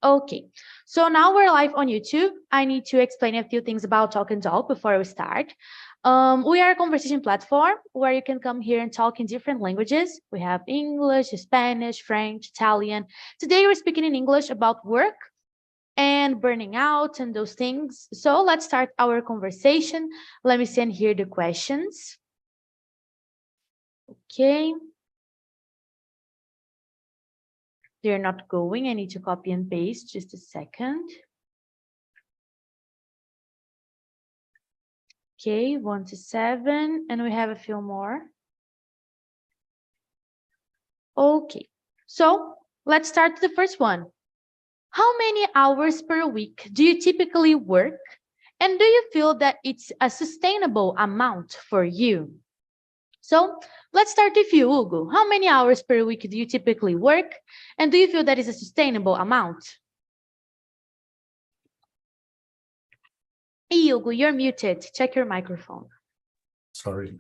Okay, so now we're live on YouTube. I need to explain a few things about Talk and Talk before we start. We are a conversation platform where you can come here and talk in different languages. We have English, Spanish, French, Italian. Today we're speaking in English about work and burning out and those things. So let's start our conversation. Let me send here the questions. Okay. They're not going. I need to copy and paste. Just a second. Okay, 1 to 7, and we have a few more. Okay, so let's start the first one. How many hours per week do you typically work? And do you feel that it's a sustainable amount for you? So let's start with you, Hugo. How many hours per week do you typically work? And do you feel that is a sustainable amount? Hey, Hugo, you're muted. Check your microphone. Sorry.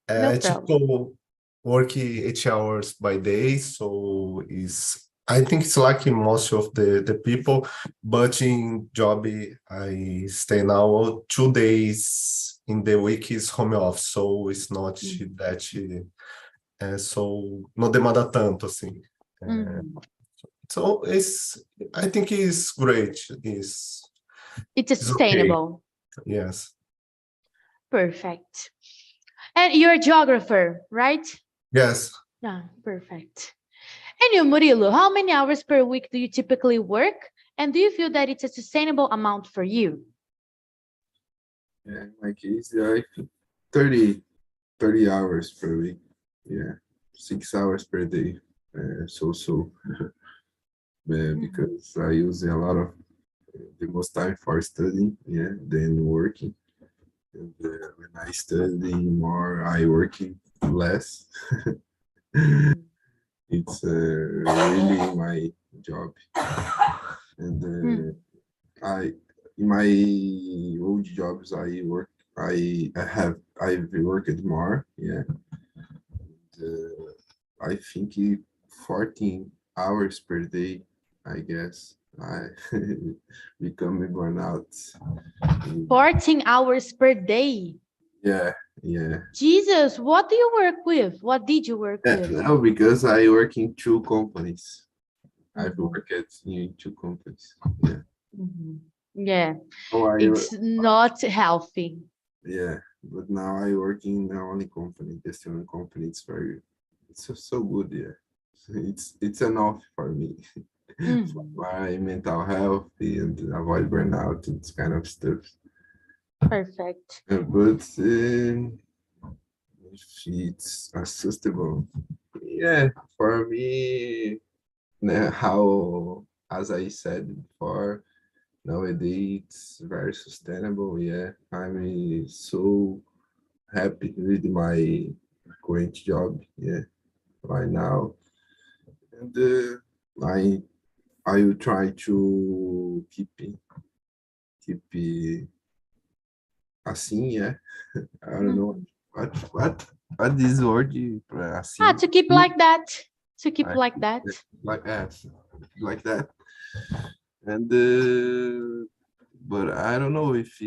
No problem. Tipo, work 8 hours by day, so I think it's like in most of the people, but in job I stay now 2 days in the week is home office, so it's not that so não demanda tanto assim. So I think it's great. It's okay. sustainable. Yes. Perfect. And you're a geographer, right? Yes. Yeah, perfect. And you, Murilo, how many hours per week do you typically work? And do you feel that it's a sustainable amount for you? Yeah, in my case, I think 30 hours per week. Yeah, 6 hours per day. Because I use a lot of the most time for studying, yeah, than working. And when I study more, I working less. It's really my job. And in my old jobs, I've worked more, yeah. And, I think 14 hours per day, I guess. I become a burnout. 14 hours per day? Yeah. Jesus, what do you work with? What did you work with? No, because I work in 2 companies. I've worked in 2 companies. Yeah. Yeah, Oh, it's not healthy. Yeah, but now I work in the only company, just one company. It's so good. Yeah, it's enough for me. For my mental health and avoid burnout and this kind of stuff. Perfect. But if it's sustainable, yeah, for me, how, as I said before, nowadays it's very sustainable. Yeah, I'm so happy with my current job. Yeah, right now, and I will try to keep assim, yeah. I don't know what this word assim. To keep like that. To keep like that. Like that. And but I don't know if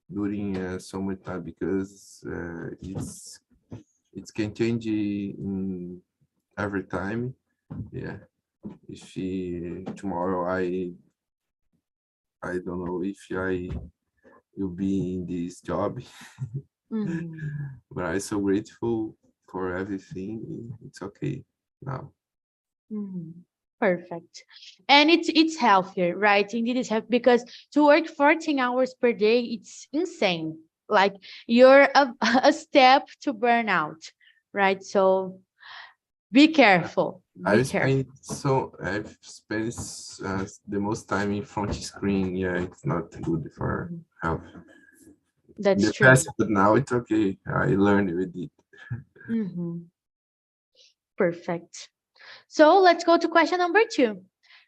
during so much time, because it can change in every time. Yeah. If tomorrow I don't know if I will be in this job. But I'm so grateful for everything. It's okay now. Perfect. And it's healthier, right? Indeed, it's healthy, because to work 14 hours per day, it's insane. Like, you're a step to burnout, right? So be careful. I've spent the most time in front screen. Yeah, it's not good for health. That's true. Past, but now it's okay. I learned with it. Perfect. So let's go to question number 2.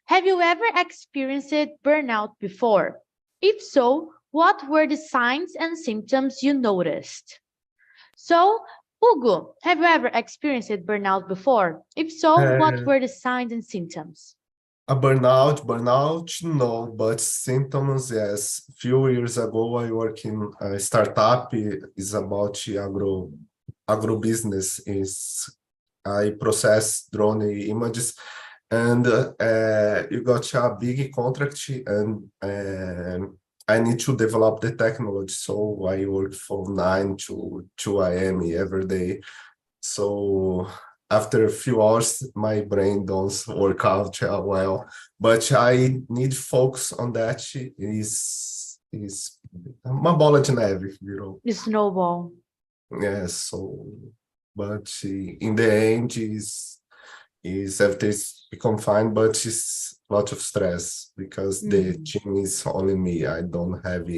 Have you ever experienced burnout before? If so, what were the signs and symptoms you noticed? So, Hugo, have you ever experienced burnout before? If so, what were the signs and symptoms? A burnout, no, but symptoms, yes. Few years ago, I work in a startup, is about agribusiness. I process drone images, and you got a big contract, and I need to develop the technology. So I work from 9 to 2 a.m. every day. So after a few hours, my brain don't work out well. But I need focus on that. Is uma bola de neve, virou. The snowball. Yeah, so, but in the end, is everything's become fine, but it's a lot of stress because the team is only me. I don't have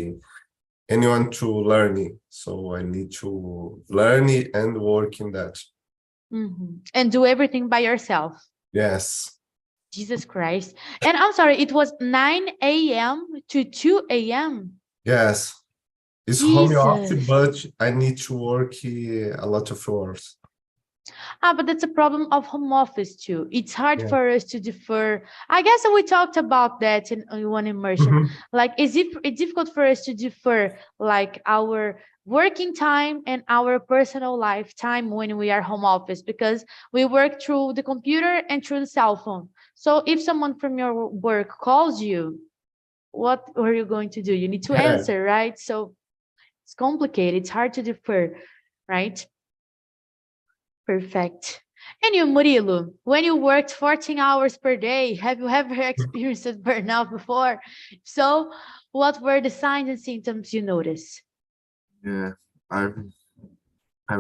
anyone to learn it, so I need to learn it and work in that. And do everything by yourself. Yes. Jesus Christ. And I'm sorry, it was 9 a.m. to 2 a.m. Yes. It's home office, but I need to work a lot of hours. But that's a problem of home office too. It's hard for us to defer. I guess we talked about that in one immersion. Like, it's difficult for us to defer like our working time and our personal life time when we are home office, because we work through the computer and through the cell phone. So if someone from your work calls you, what are you going to do? You need to answer, right? So it's complicated. It's hard to defer, right? Perfect. And you, Murilo, when you worked 14 hours per day, have you ever experienced burnout before? So what were the signs and symptoms you noticed? Yeah, I've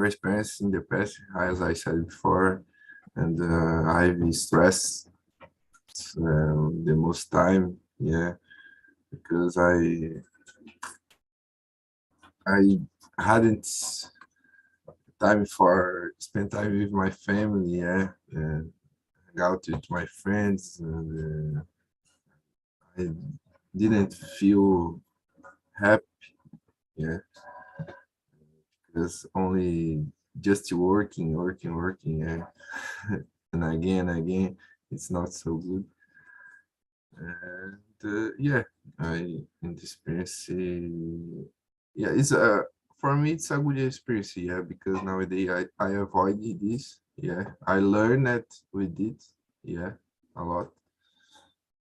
experienced in the past, as I said before, and I've stressed the most time, because I hadn't time for spend time with my family, and hang out with my friends, and I didn't feel happy, because only just working, and again, it's not so good. And I in this experience, it's for me it's a good experience, because nowadays I avoid this, I learn that with it, a lot,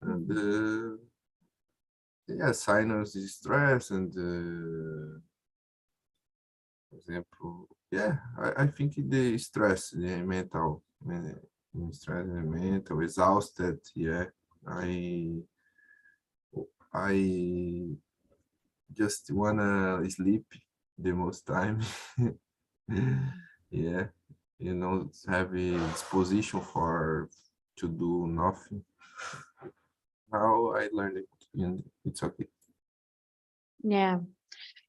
and sinus stress, and for example, I think the stress, the mental, stress and mental, exhausted, I just wanna sleep the most time. Have a disposition to do nothing. How I learned it, and it's okay. Yeah,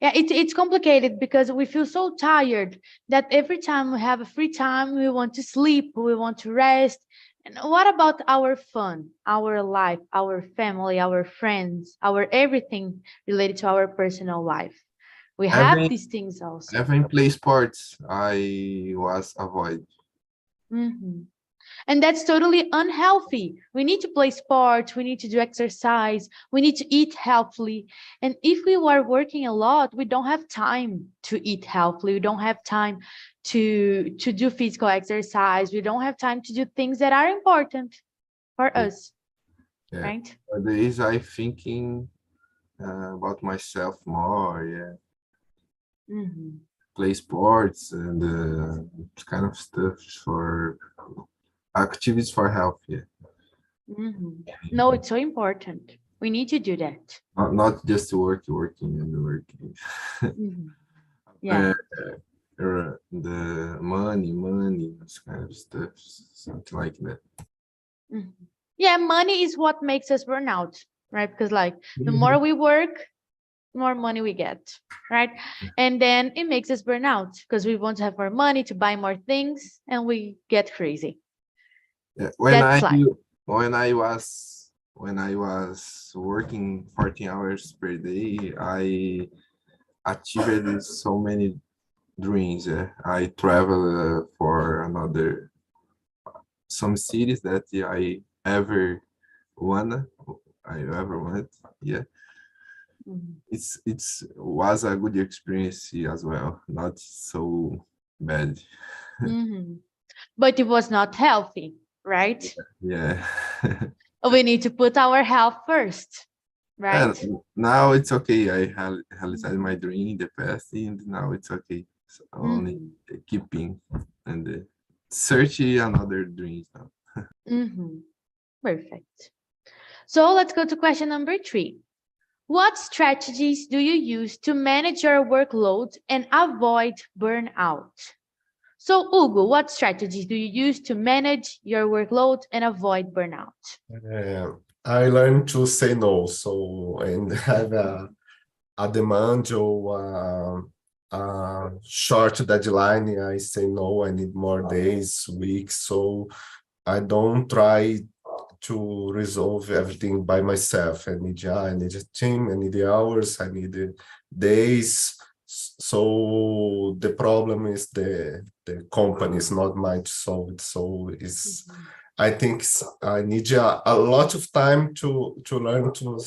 it's complicated because we feel so tired that every time we have a free time, we want to sleep, we want to rest. And what about our fun, our life, our family, our friends, our everything related to our personal life? We have these things also. Even play sports, I was avoid. And that's totally unhealthy. We need to play sports, we need to do exercise, we need to eat healthily. And if we are working a lot, we don't have time to eat healthily. We don't have time to do physical exercise. We don't have time to do things that are important for us, right? Nowadays, I thinking about myself more, play sports and kind of stuff for activities for health. No, it's so important. We need to do that. Not just working. The money, this kind of stuff, something like that. Yeah, money is what makes us burn out, right? Because like the more we work, more money we get, right? And then it makes us burn out because we want to have more money to buy more things, and we get crazy. When I was working 14 hours per day, I achieved so many dreams. I traveled for some cities that I ever I ever went. Yeah, Mhm. it's was a good experience as well. Not so bad. Mhm. But it was not healthy, right? Yeah. We need to put our health first, And right? now it's okay. I realized my Mhm. dream in the past, and now it's okay. So only Mhm. keeping and searching another dreams now. Mhm. Perfect. So let's go to question number 3. What strategies do you use to manage your workload and avoid burnout? So, Hugo, what strategies do you use to manage your workload and avoid burnout? I learned to say no. So, and have a demand or a short deadline, I say no, I need more days, weeks. So I don't try to resolve everything by myself. I need a team, I need the hours, I need the days. So the problem is the company is not mine to solve it. So it's Mhm. I think I need a lot of time to learn to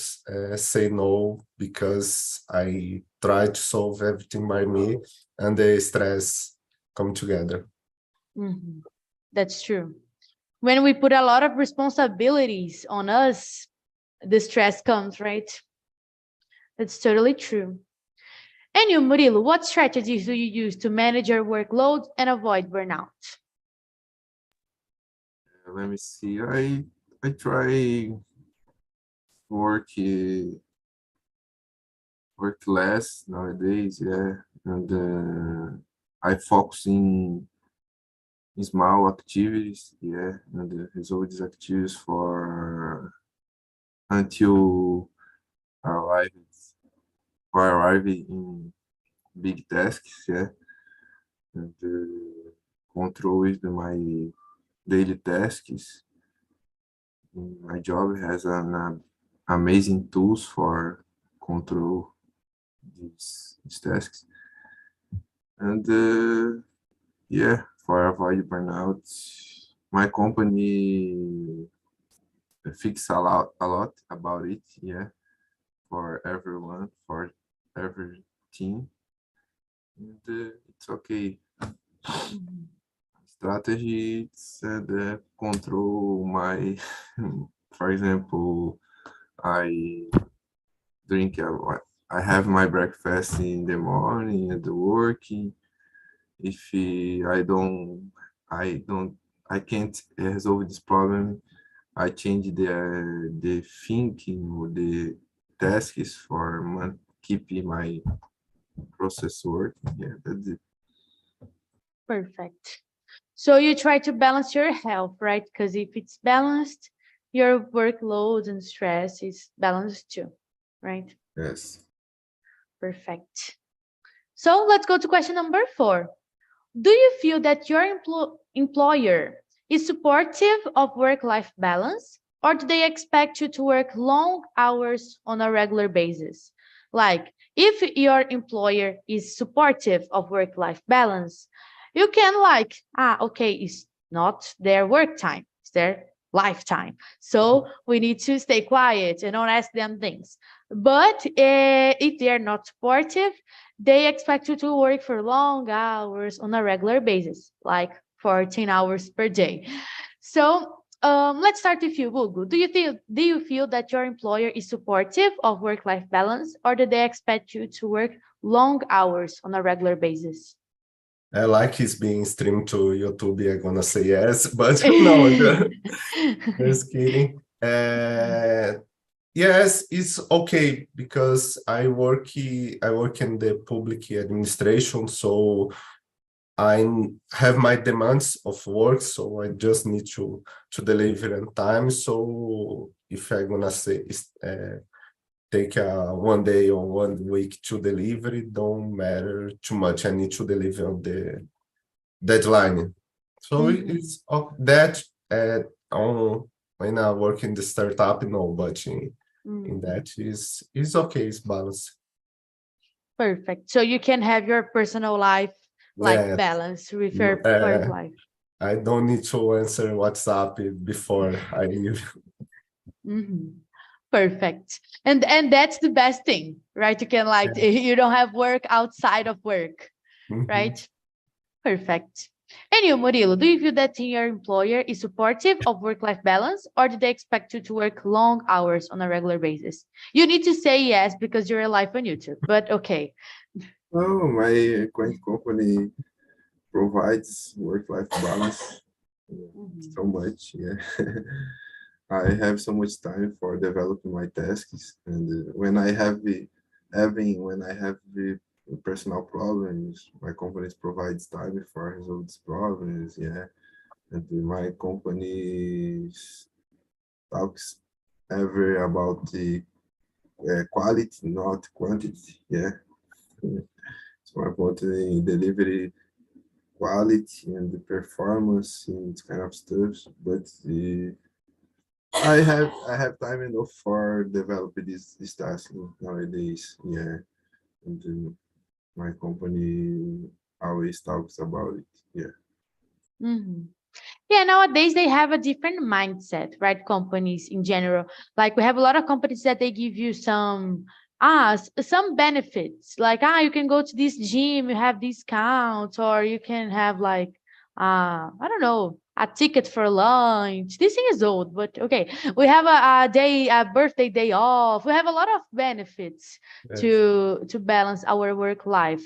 say no because I try to solve everything by me and the stress come together. Mhm. That's true. When we put a lot of responsibilities on us, the stress comes, right? That's totally true. And you, Murilo, what strategies do you use to manage your workload and avoid burnout? Let me see. I try work work less nowadays. Yeah, and I focus in small activities. Yeah, and resolve these activities for until arrive for arriving in big tasks. Yeah, and control is my daily tasks. My job has an amazing tools for control these tasks. And yeah, for avoid burnout, my company fix a lot about it. Yeah, for everyone, for every team, and it's okay. Mhm. Strategy said control my, for example, I drink. I have my breakfast in the morning at the working. If I don't, I can't resolve this problem. I change the thinking or the tasks for keeping my process work. Yeah, that's it. Perfect. So you try to balance your health, right? Because if it's balanced, your workload and stress is balanced too, right? Yes. Perfect. So let's go to question number 4. Do you feel that your employer is supportive of work-life balance, or do they expect you to work long hours on a regular basis? Like, if your employer is supportive of work-life balance, you can okay, it's not their work time, it's their lifetime. So we need to stay quiet and don't ask them things. But if they're not supportive, they expect you to work for long hours on a regular basis, like 14 hours per day. So let's start with you, Hugo. Do you feel that your employer is supportive of work-life balance, or do they expect you to work long hours on a regular basis? I like his being streamed to YouTube. I'm gonna say yes, but no, just kidding. Yes, it's okay because I work in the public administration, so I have my demands of work, so I just need to deliver on time. So if I'm gonna say take a 1 day or 1 week to deliver, it don't matter too much. I need to deliver on the deadline. So Mhm, it's that on when I work in the startup, no, but in mhm. that is okay, it's balanced. Perfect. So you can have your personal life like Yeah, balance with your work life. I don't need to answer WhatsApp before I leave. Mhm. Perfect. And that's the best thing, right? You can like you don't have work outside of work, Mhm. right? Perfect. And you, Murilo, do you feel that your employer is supportive of work-life balance, or do they expect you to work long hours on a regular basis? You need to say yes because you're live on YouTube, but okay. Oh, my current company provides work-life balance Mhm. so much. Yeah, I have so much time for developing my tasks, and when I have the personal problems, my company provides time for resolve these problems. Yeah, and my company talks ever about the quality, not quantity. Yeah, it's more about the delivery quality and the performance and this kind of stuff. But I have time enough for developing this task nowadays. Yeah, and my company always talks about it. Yeah. Mhm. Yeah, nowadays they have a different mindset, right? Companies in general. Like we have a lot of companies that they give you some benefits. Like you can go to this gym, you have discounts, or you can have like I don't know, a ticket for lunch. This thing is old, but okay. We have a birthday day off. We have a lot of benefits Yes. to balance our work life,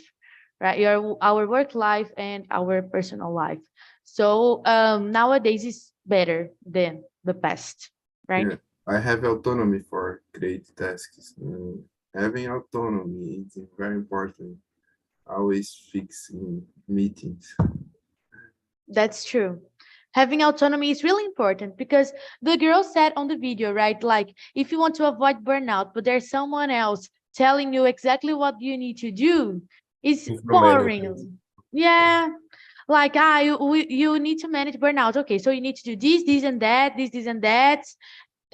right? Our work life and our personal life. So nowadays is better than the past, right? Yeah, I have autonomy for create tasks. Having autonomy is very important. Always fixing meetings. That's true. Having autonomy is really important because the girl said on the video, right? Like if you want to avoid burnout, but there's someone else telling you exactly what you need to do, it's Micromanagement. boring. Yeah. Like you need to manage burnout. Okay, so you need to do this and that, this and that.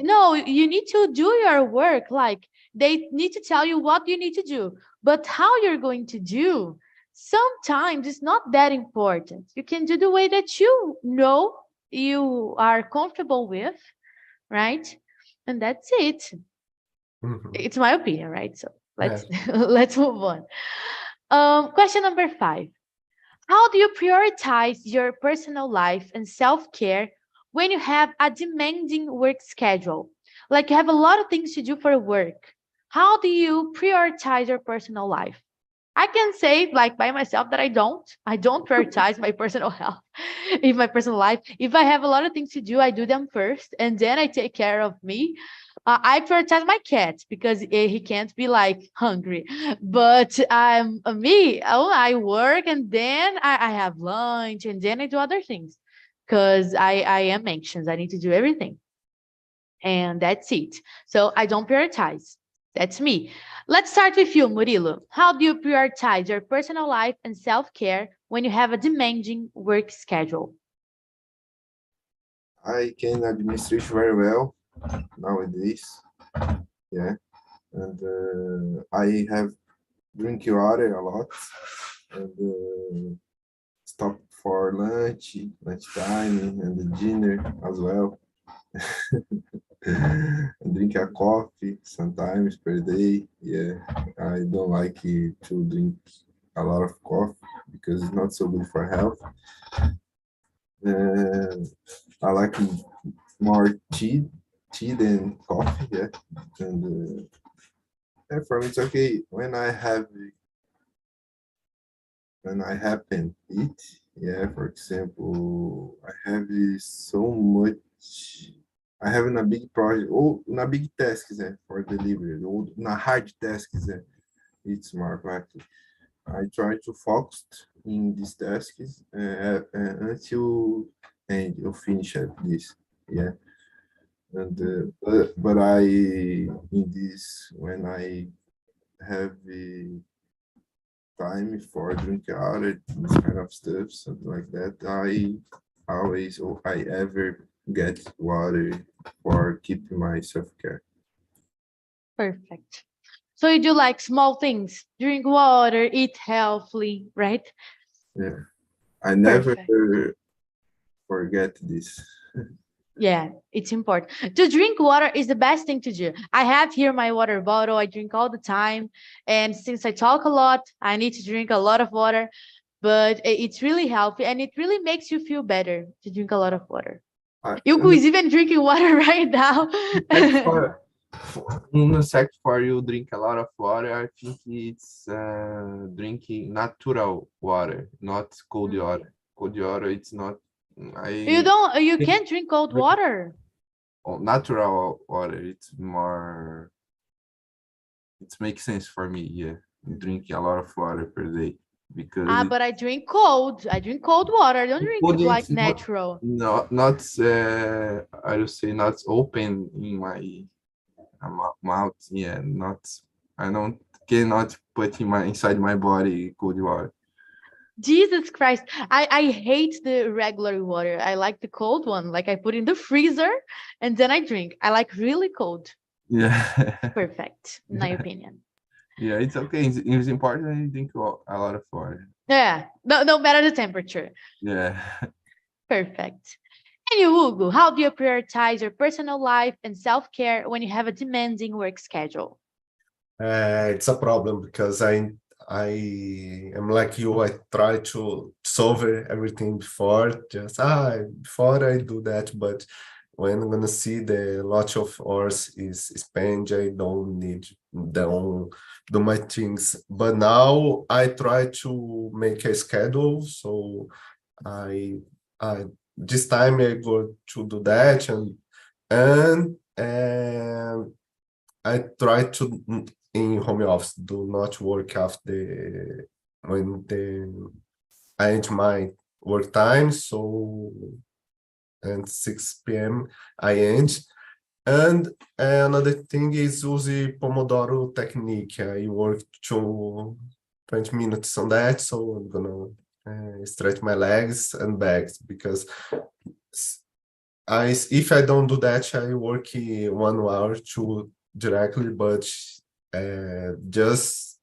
No, you need to do your work. Like they need to tell you what you need to do, but how you're going to do, sometimes it's not that important. You can do the way that you know you are comfortable with, right? And that's it. Mhm. It's my opinion, right? So let's Yes. let's move on. Question number 5. How do you prioritize your personal life and self-care when you have a demanding work schedule? Like you have a lot of things to do for work. How do you prioritize your personal life? I can say like by myself that I don't prioritize my personal health in my personal life. If I have a lot of things to do, I do them first and then I take care of me. I prioritize my cat because he can't be like hungry. But me, oh, I work and then I have lunch and then I do other things because I am anxious. I need to do everything. And that's it. So I don't prioritize. That's me. Let's start with you, Murilo. How do you prioritize your personal life and self-care when you have a demanding work schedule? I can administrate very well nowadays. Yeah, and I have drink water a lot and stop for lunchtime, and the dinner as well. And drink a coffee sometimes per day. Yeah, I don't like to drink a lot of coffee because it's not so good for health. And I like more tea than coffee. Yeah, and for me it's okay when I happen eat. Yeah, for example, I have so much. I have a big project ou na big tasks for delivery ou na hard tasks it's more likely. I try to focus in these tasks until and you finish this. Yeah, and but I in this when I have the time for drink water, this kind of stuff, something like that. I always or I ever get water for keeping my self care. Perfect. So you do like small things, drink water, eat healthily, right? Yeah, I never Perfect. forget this. Yeah, it's important. To drink water is the best thing to do. I have here my water bottle. I drink all the time. And since I talk a lot, I need to drink a lot of water. But it's really healthy and it really makes you feel better to drink a lot of water. Hugo And is even drinking water right now. that's in the fact for you drink a lot of water, I think it's drinking natural water, not cold water. Cold water, it's not. You can't drink cold water. Natural water, it's more. It makes sense for me, yeah. Drinking a lot of water per day because But I drink cold. I drink cold water. I don't drink cold like is natural. not I would say not open in my mouth. Yeah, not. I don't cannot put inside my body cold water. Jesus Christ. I hate the regular water. I like the cold one. Like I put in the freezer and then I drink. I like really cold. Yeah. Perfect, in my opinion. Yeah, it's okay. It's important that you drink a lot of water. Yeah, no matter the temperature. Yeah. Perfect. And you, Hugo, how do you prioritize your personal life and self-care when you have a demanding work schedule? It's a problem because I am like you. I try to solve everything before I do that, but when I'm gonna see the lot of hours is spent, I don't do my things. But now I try to make a schedule, so I I this time I go to do that and I try to in home office do not work after when I end my work time, so and 6 p.m. I end. And another thing is use the Pomodoro technique. I work to 20 minutes on that, so I'm gonna stretch my legs and backs because if I don't do that, I work 1 hour to directly, but just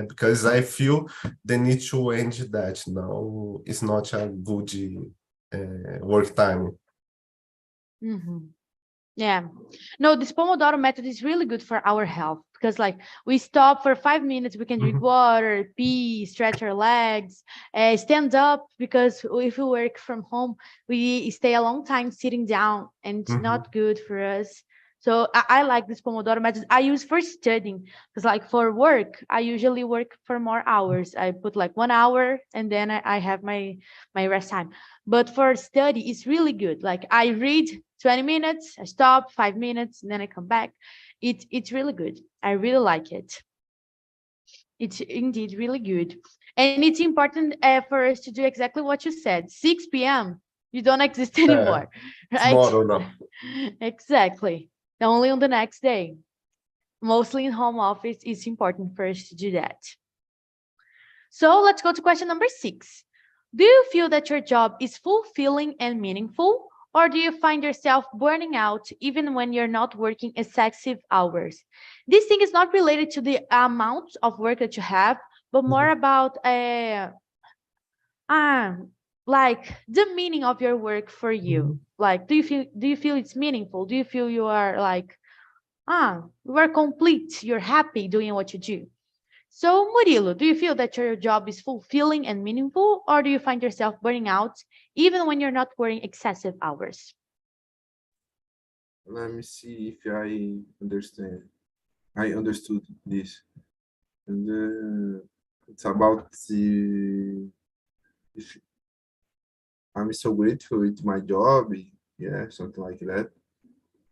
because I feel the need to end that now is not a good work time. Yeah. No, this Pomodoro method is really good for our health because like we stop for 5 minutes, we can drink water, pee, stretch our legs, stand up because if we work from home, we stay a long time sitting down and it's not good for us. So I like this Pomodoro method. I use for studying because like for work, I usually work for more hours. I put like 1 hour and then I have my rest time. But for study, it's really good. Like I read 20 minutes, I stop 5 minutes, and then I come back. It's really good. I really like it. It's indeed really good. And it's important for us to do exactly what you said. 6 p.m. You don't exist anymore, right? Tomorrow now. Exactly. Only on the next day. Mostly in home office, it's important for us to do that. So let's go to question number 6. Do you feel that your job is fulfilling and meaningful? Or do you find yourself burning out even when you're not working excessive hours? This thing is not related to the amount of work that you have, but more about like the meaning of your work for you. Like, do you feel it's meaningful? Do you feel you are like, you are complete, you're happy doing what you do? So, Murilo, do you feel that your job is fulfilling and meaningful, or do you find yourself burning out even when you're not working excessive hours? Let me see if I understand. I understood this. And it's about if I'm so grateful with my job. Yeah, something like that.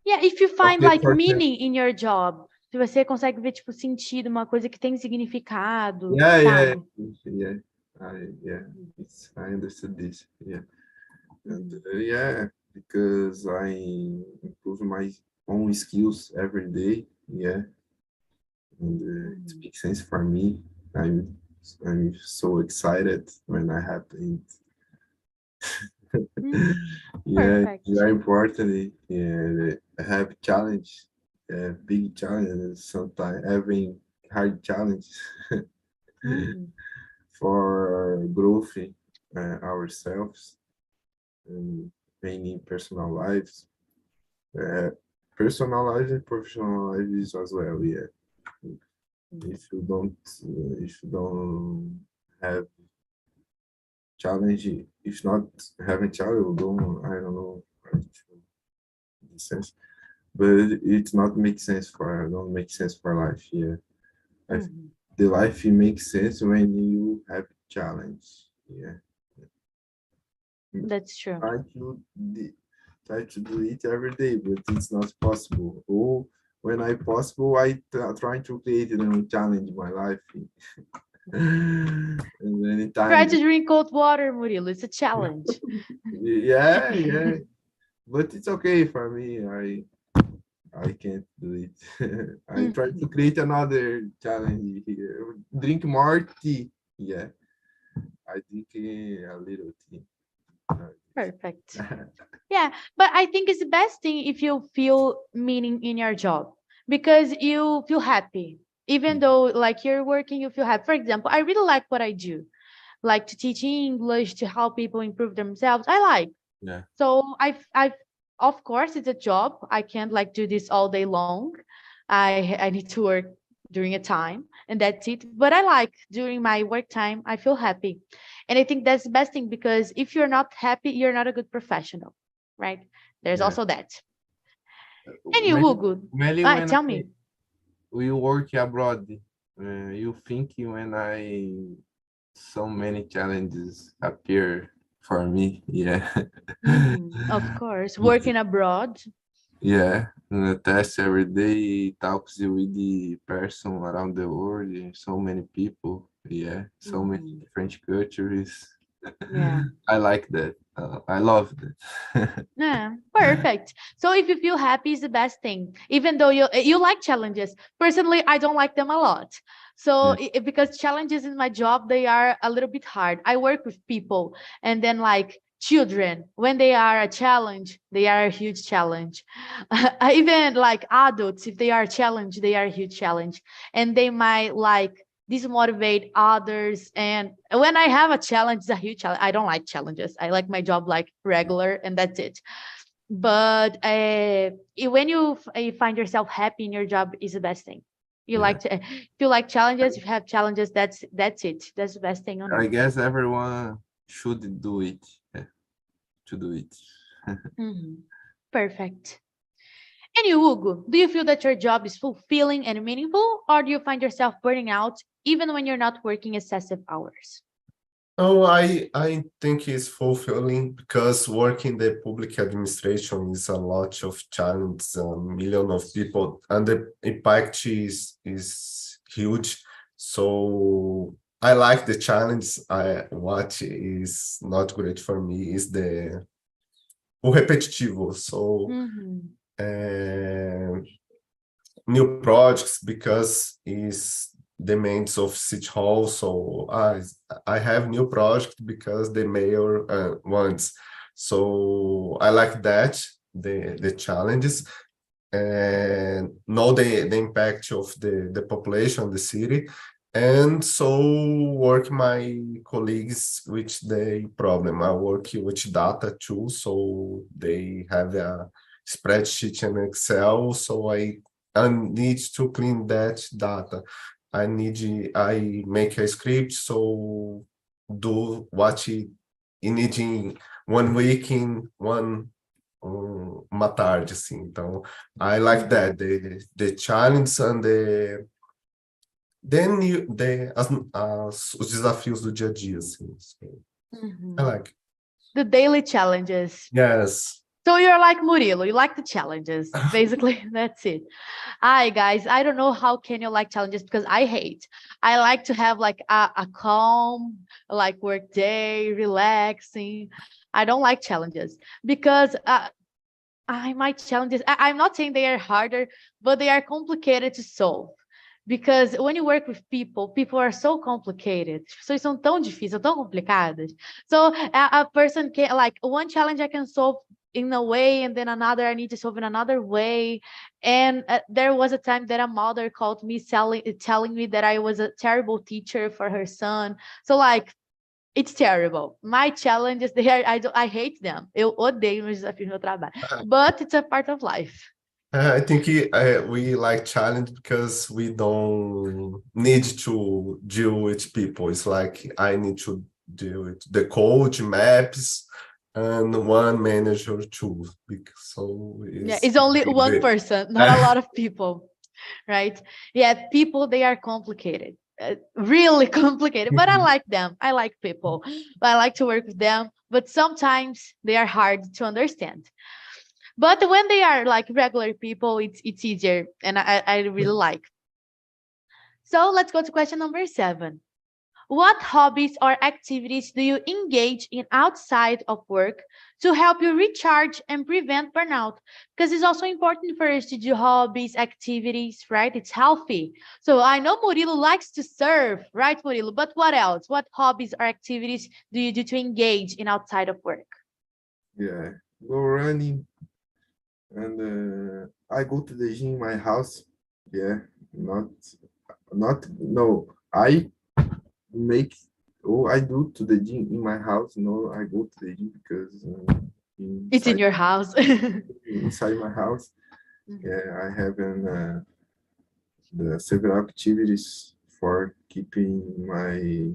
Yeah, if you find Okay, like for example. meaning in your job, se você consegue ver tipo sentido, uma coisa que tem significado, Yeah, sabe? yeah. I understood this. Yeah. And yeah, because I improve my own skills every day. Yeah, and it makes sense for me. I'm so excited when I happen. Yeah, it's Perfect. very important. Yeah, I have challenge, big challenges. Sometimes having hard challenges Mhm. for growth ourselves. And mainly personal lives. Uh, Personal lives and professional lives as well. Yeah. If you don't have challenge, if not having challenge, you don't. I don't know. How to make sense, but it's not make sense for. Don't make sense for life. Yeah. I, Mhm. the life makes sense when you have challenge. Yeah. That's true. Try to try to do it every day, but it's not possible. Or when I possible, I try to create a new challenge in my life. And many Try times, to drink cold water, Murilo. It's a challenge. yeah, yeah. But it's okay for me. I can't do it. I try to Mhm. create another challenge here. Drink more tea. Yeah, I drink a little tea. Perfect. Yeah, but I think it's the best thing if you feel meaning in your job because you feel happy. Even though like you're working, you feel happy. For example, I really like what I do, like to teach English, to help people improve themselves. I like. Yeah, So of course, it's a job. I can't like do this all day long. I need to work during a time, and that's it. But I like during my work time. I feel happy, and I think that's the best thing because if you're not happy, you're not a good professional, right? There's yeah. also that. And you, Mainly, Hugo, mainly when tell me. we work abroad, you think when so many challenges appear for me. Yeah. Of course, working abroad. Yeah, test every day, talks with the person around the world, so many people. Yeah, so many Mhm. different cultures. Yeah. I like that. I love that. Yeah, perfect. So if you feel happy is the best thing, even though you like challenges. Personally, I don't like them a lot. So Yeah, because challenges in my job, they are a little bit hard. I work with people and then like children, when they are a challenge, they are a huge challenge. Even like adults, if they are a challenge, they are a huge challenge. And they might like dismotivate others. And when I have a challenge, it's a huge challenge. I don't like challenges. I like my job like regular, and that's it. But when you find yourself happy in your job, is the best thing. You yeah. like to, if you like challenges, if you have challenges, that's it. That's the best thing on I earth. guess everyone should do it. Yeah, to do it. Mhm. Perfect. And you, Hugo, do you feel that your job is fulfilling and meaningful, or do you find yourself burning out even when you're not working excessive hours? Oh, I think it's fulfilling because working the public administration is a lot of challenges, a million of people, and the impact is huge. So I like the challenge. What is not great for me is o repetitivo. So Mhm. uh, new projects because is demands of city hall. So I have new project because the mayor wants. So I like that the challenges and know the impact of the population, the city, and so work my colleagues with the problem. I work with data too, so they have a spreadsheet and Excel, so I need to clean that data. I make a script, so do what you need in 1 week in uma tarde, assim. Então, I like Mhm. that, the challenge and os desafios do dia a dia, assim. So, I Mhm. like. The daily challenges. Yes. So you're like Murilo, you like the challenges. Basically, that's it. Hi guys, I don't know how can you like challenges because I hate. I like to have like a calm, like work day, relaxing. I don't like challenges because I my challenges. I'm not saying they are harder, but they are complicated to solve. Because when you work with people, people are so complicated. As pessoas são tão difíceis, são tão complicadas. So a person can like one challenge I can solve in a way, and then another I need to solve in another way. And there was a time that a mother called me telling me that I was a terrible teacher for her son. So like It's terrible. My challenges, I hate them. Eu odeio meus desafios no meu trabalho. But it's a part of life. I think we like challenge because we don't need to deal with people. It's like I need to deal with the code, maps, and one manager too. So It's only one person, not a lot of people, right? Yeah, people, they are complicated. Really complicated, but I like them. I like people. I like to work with them, but sometimes they are hard to understand. But when they are like regular people, it's easier, and I really like. So let's go to question number 7. What hobbies or activities do you engage in outside of work to help you recharge and prevent burnout? Because it's also important for us to do hobbies, activities, right? It's healthy. So I know Murilo likes to surf, right, Murilo? But what else? What hobbies or activities do you do to engage in outside of work? Yeah, go running, and I go to the gym in my house. Yeah, no. I make I do to the gym in my house. No, I go to the gym because It's in your house. inside my house. Mhm. Yeah, I have the several activities for keeping my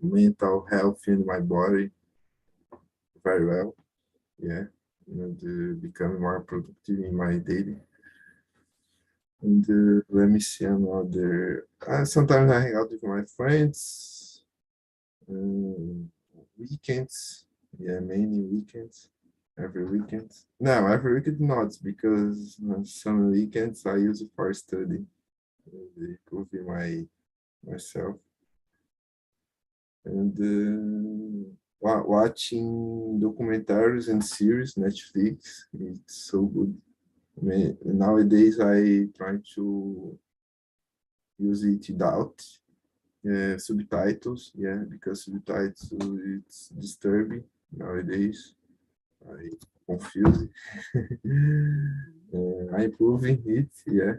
mental health and my body very well. Yeah, and become more productive in my daily. And let me see another. Sometimes I hang out with my friends. Weekends. Yeah, mainly weekends. Every weekend. No, every weekend not, because some weekends I use it for study. Improving myself. And watching documentaries and series, Netflix, it's so good. I mean, nowadays I try to use it without subtitles, yeah, because subtitles it's disturbing nowadays. I confuse it. I improving it, yeah,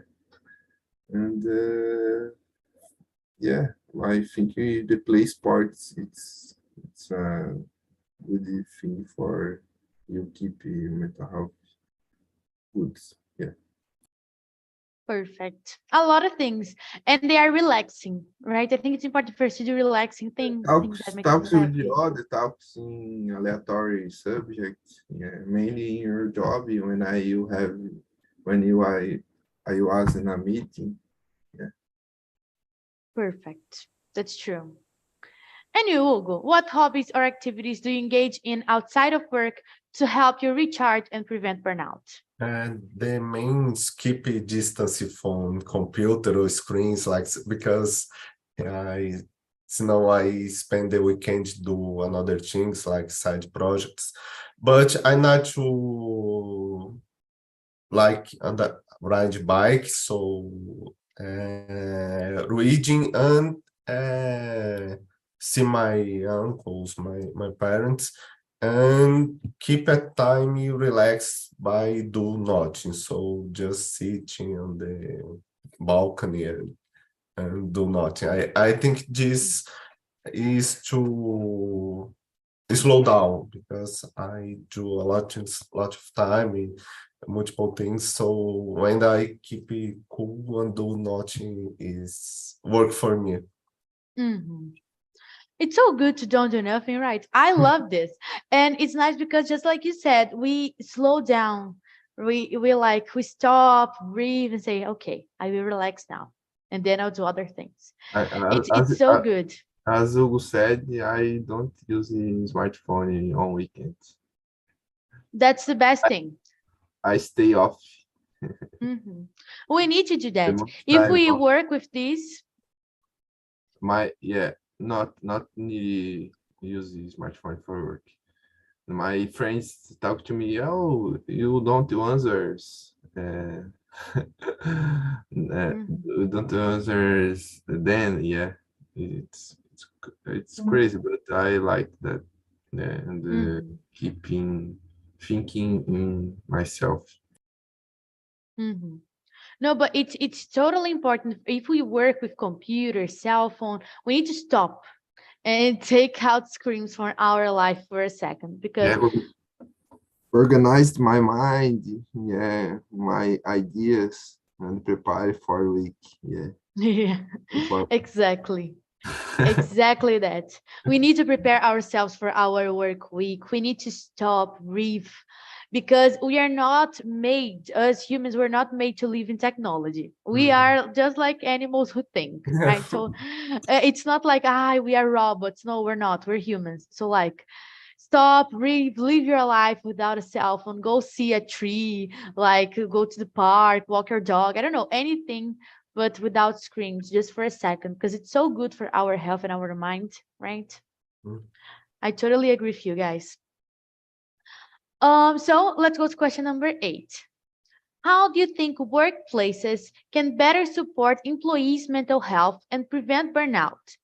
and yeah, I think the play sports it's a good thing for you keep your mental health good. Yeah. Perfect. A lot of things, and they are relaxing, right? I think it's important for us to do relaxing things that make us Talks with the happy. other talks in aleatory subjects. Yeah, mainly in your job when I was in a meeting. Yeah. Perfect. That's true. And you, Hugo, what hobbies or activities do you engage in outside of work to help you recharge and prevent burnout? And the main is keep a distance from computer or screens, like because I I spend the weekend do another things like side projects, but I not to like ride bike, so reading and see my uncles, my parents, and keep a time relax by do nothing. So just sitting on the balcony and do nothing. I think this is to slow down because I do a lot of time in multiple things. So when I keep it cool and do nothing is work for me. Mhm. It's so good to don't do nothing, right? I love this. And it's nice because just like you said, we slow down. We stop, breathe, and say, okay, I will relax now. And then I'll do other things. It's so good. As Hugo said, I don't use the smartphone on weekends. That's the best thing. I stay off Mhm. We need to do the that. most If time we of work with this, not need use the smartphone for work. My friends talk to me, oh, you don't answer. mhm, You don't answer then, yeah. It's crazy, but I like that. Yeah, and mhm, keeping thinking in myself. mhm. No, but it's totally important. If we work with computer, cell phone, we need to stop. and take out screens from our life for a second, because Yeah, organized my mind, yeah, my ideas, and prepare for a week. Yeah, yeah, important. exactly. Exactly that. We need to prepare ourselves for our work week. We need to stop, breathe, because we are not made, as humans, we're not made to live in technology. We Mhm. are just like animals who think, right? So it's not like, we are robots. No, we're not. We're humans. So, like, stop, breathe, live your life without a cell phone. Go see a tree, like go to the park, walk your dog. I don't know, anything, but without screens, just for a second, because it's so good for our health and our mind, right? Mhm. I totally agree with you guys. So let's go to question number 8. How do you think workplaces can better support employees' mental health and prevent burnout?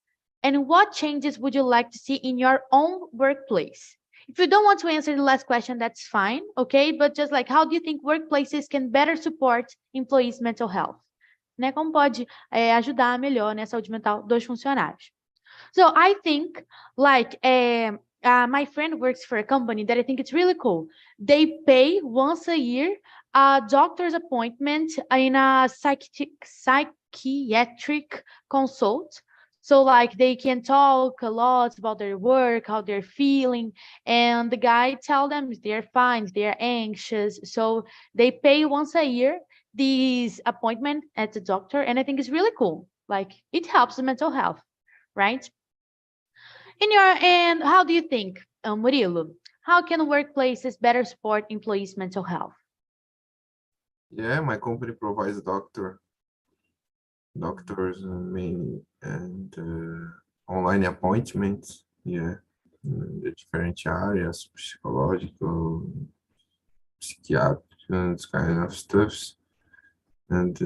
And what changes would you like to see in your own workplace? If you don't want to answer the last question, that's fine, okay? But just like, how do you think workplaces can better support employees' mental health? Né? Como pode ajudar melhor na saúde mental dos funcionários? So I think, like, my friend works for a company that I think it's really cool. They pay once a year a doctor's appointment in a psychiatric consult. So, like, they can talk a lot about their work, how they're feeling, and the guy tell them if they're fine, if they're anxious. So they pay once a year this appointment at the doctor, and I think it's really cool. Like, it helps the mental health, right? And how do you think, Murilo, how can workplaces better support employees' mental health? Yeah, my company provides doctors, mainly, and online appointments. Yeah, in the different areas, psychological, psychiatric, and this kind of stuffs. And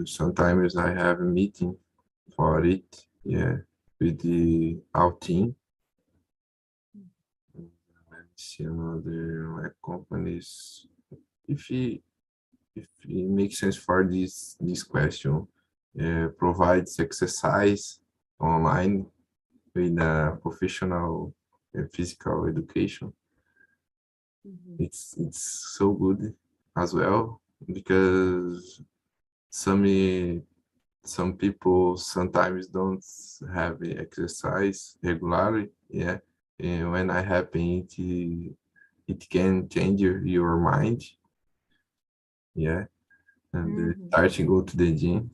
sometimes I have a meeting for it. Yeah, with our team. Let's see another like companies. If it if it makes sense for this question, provides exercise online with a professional physical education. Mhm. It's so good as well because some some people sometimes don't have exercise regularly. Yeah, and when I happen, it can change your mind. Yeah, and Mhm. starting go to the gym.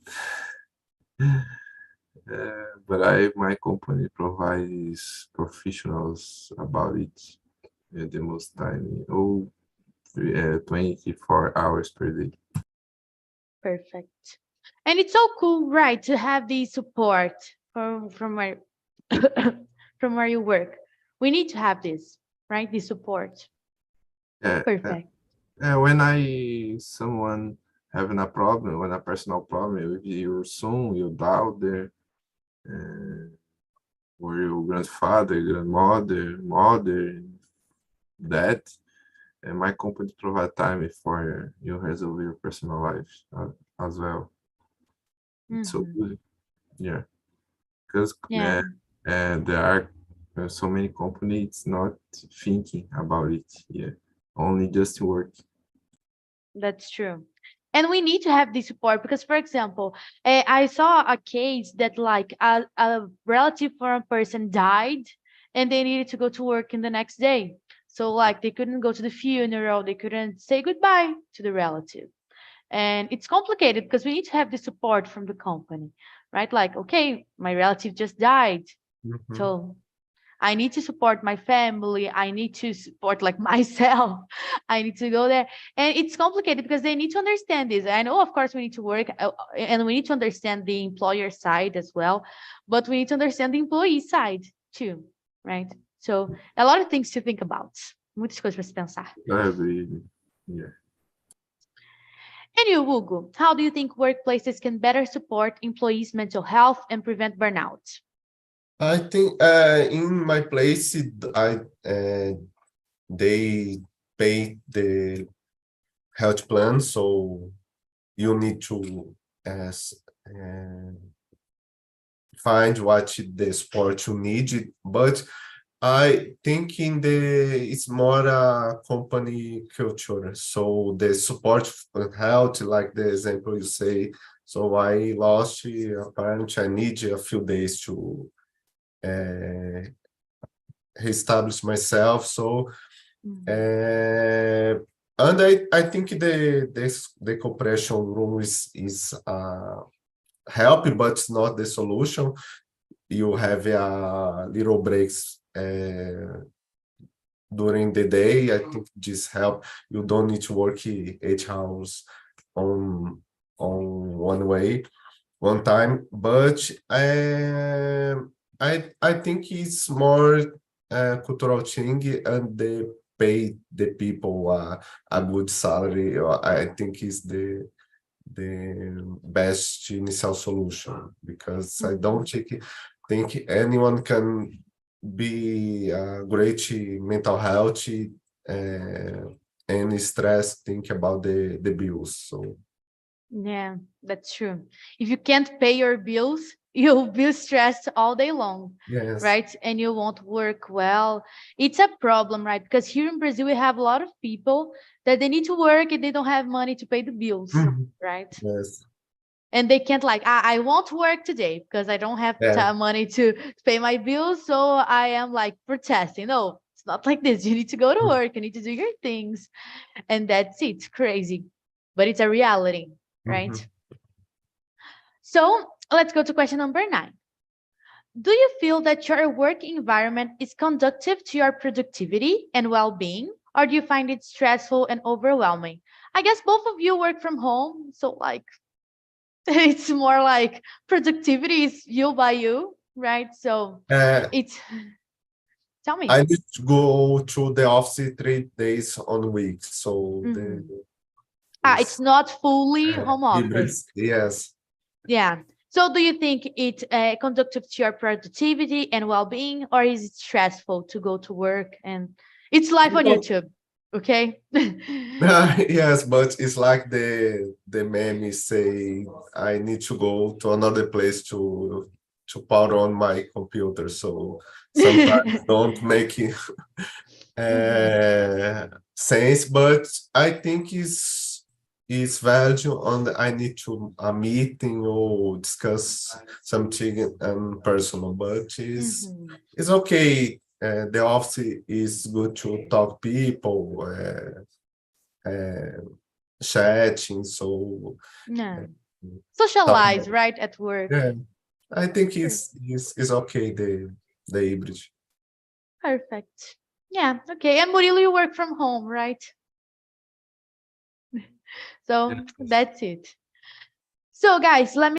But my company provides professionals about it the most time, 24 hours per day. Perfect. And it's so cool, right, to have the support from where from where you work. We need to have this, right? The support. Uh, uh, Perfect. when someone having a problem, when a personal problem with your son, your daughter, uh, or your grandfather, grandmother, mother, dad, and my company provide time for you resolve your personal life as well. It's so Mhm. good, yeah, because Yeah, there are so many companies not thinking about it, yeah, only just work. that's true. And we need to have the support because, for example, I saw a case that, like, a relative for a person died and they needed to go to work in the next day. So, like, they couldn't go to the funeral, they couldn't say goodbye to the relative. And it's complicated because we need to have the support from the company, right? Like, okay, my relative just died. Mhm. So I need to support my family. I need to support, like, myself. I need to go there. And it's complicated because they need to understand this. I know, of course, we need to work and we need to understand the employer side as well, but we need to understand the employee side too, right? So a lot of things to think about. Muitas coisas para se pensar. I agree. Yeah. And you, Hugo, how do you think workplaces can better support employees' mental health and prevent burnout? I think in my place, they pay the health plan, so you need to as find what the support you need, but I think it's more a company culture. So the support for health, like the example you say. So I lost a parent. I need a few days to reestablish myself. So and I think the compression room is help, but it's not the solution. You have little breaks during the day. I think this help. You don't need to work 8 hours on one time. But I think it's more cultural thing, and they pay the people a good salary. I think is the best initial solution, because I don't think anyone can be great mental health and stress think about the bills. So Yeah, that's true. If you can't pay your bills, you'll be stressed all day long, yes, right? And you won't work well. It's a problem, right? Because here in Brazil, we have a lot of people that they need to work and they don't have money to pay the bills, right? yes, And they can't like, I won't work today because I don't have money to pay my bills. So I am like protesting. No, it's not like this. You need to go to work. You need to do your things. And that's it. It's crazy. But it's a reality, right? So let's go to question number 9. Do you feel that your work environment is conducive to your productivity and well-being, or do you find it stressful and overwhelming? I guess both of you work from home, so like it's more like productivity is you by you, right? So it's tell me. I need to go to the office 3 days on a week. So it's not fully home office. Yes. Yeah. So do you think it's conducive to your productivity and well-being, or is it stressful to go to work? And it's live on YouTube, okay? Yes, but it's like the meme say, I need to go to another place to power on my computer. So sometimes don't make it sense, but I think it's valid on I need to a meeting or discuss something personal, but it's okay. The office is good to talk people, chatting, so socialize, right, at work. Yeah, I think it's okay, the hybrid. Perfect. Yeah, okay. And Murilo, you work from home, right? So that's it. So guys, let me